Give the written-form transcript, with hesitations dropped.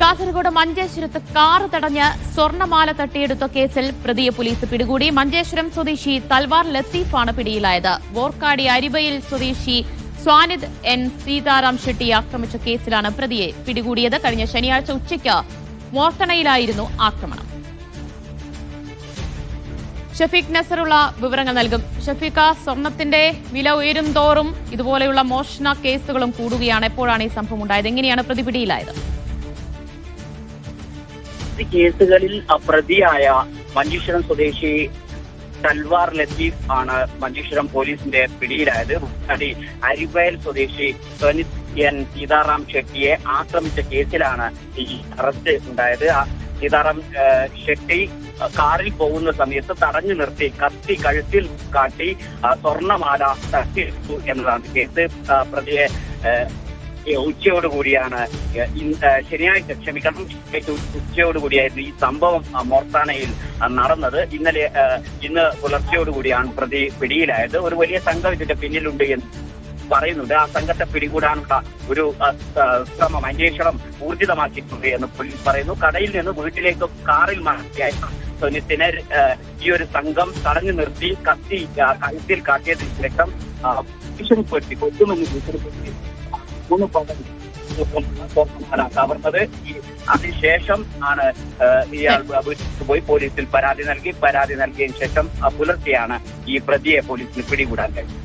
കാസർഗോഡ് മഞ്ചേശ്വരത്ത് കാർ തടഞ്ഞ് സ്വർണ്ണമാല തട്ടിയെടുത്ത കേസിൽ പ്രതിയെ പോലീസ് പിടികൂടി. മഞ്ചേശ്വരം സ്വദേശി തൽവാർ ലത്തീഫാണ് പിടിയിലായത്. വോർക്കാടി അരിബയിൽ സ്വദേശി സ്വാനിദ് എൻ സീതാറാം ഷെട്ടിയെ ആക്രമിച്ച കേസിലാണ് പ്രതിയെ പിടികൂടിയത്. കഴിഞ്ഞ ശനിയാഴ്ച ഉച്ചയ്ക്ക് മോർത്തണയിലായിരുന്നു ആക്രമണം. ഷഫീഖ് നസറുള്ള വിവരങ്ങൾ നൽകും. ഷഫീഖ, സ്വർണത്തിന്റെ വില ഉയരും തോറും ഇതുപോലെയുള്ള മോഷണ കേസുകളും കൂടുകയാണ്. എപ്പോഴാണ് ഈ സംഭവം ഉണ്ടായത്? എങ്ങനെയാണ് പ്രതി പിടിയിലായത്? കേസുകളിൽ പ്രതിയായ മഞ്ചേശ്വരം സ്വദേശി തൽവാർ ലത്തീഫ് ആണ് മഞ്ചേശ്വരം പോലീസിന്റെ പിടിയിലായത്. അരിവയൽ സ്വദേശി സ്വാനിദ് എൻ സീതാറാം ഷെട്ടിയെ ആക്രമിച്ച കേസിലാണ് ഈ അറസ്റ്റ് ഉണ്ടായത്. സീതാറാം ഷെട്ടി കാറിൽ പോകുന്ന സമയത്ത് തടഞ്ഞു നിർത്തി കത്തി കഴുത്തിൽ കാട്ടി സ്വർണ്ണമാല തട്ടിയെടുത്തു എന്നതാണ് കേസ്. പ്രതിയെ ഉച്ചയോടുകൂടിയാണ് ശനിയാഴ്ച ഉച്ചയോടുകൂടിയായിരുന്നു ഈ സംഭവം മോർത്താനയിൽ നടന്നത്. ഇന്ന് പുലർച്ചയോടുകൂടിയാണ് പ്രതി പിടിയിലായത്. ഒരു വലിയ സംഘം ഇതിന്റെ പിന്നിലുണ്ട് എന്ന് പറയുന്നുണ്ട്. ആ സംഘത്തെ പിടികൂടാനുള്ള ഒരു ശ്രമം അന്വേഷണം ഊർജിതമാക്കിയിട്ടുണ്ട് എന്ന് പോലീസ് പറയുന്നു. കടയിൽ നിന്ന് വീട്ടിലേക്ക് കാറിൽ മാറ്റിയായിരുന്നു സ്വനിത്തിനെ ഈ ഒരു സംഘം തടഞ്ഞു നിർത്തി കത്തി കഴുത്തിൽ കാട്ടിയതിന് ശേഷം ഭീഷണിപ്പെടുത്തി കൊത്തുമെന്ന് ഭീഷണിപ്പെടുത്തി കവർന്നത്. അതിനുശേഷം ആണ് ഇയാൾ പോയി പോലീസിൽ പരാതി നൽകിയതിനു ശേഷം പുലർച്ചെയാണ് ഈ പ്രതിയെ പോലീസിന് പിടികൂടാൻ കഴിഞ്ഞത്.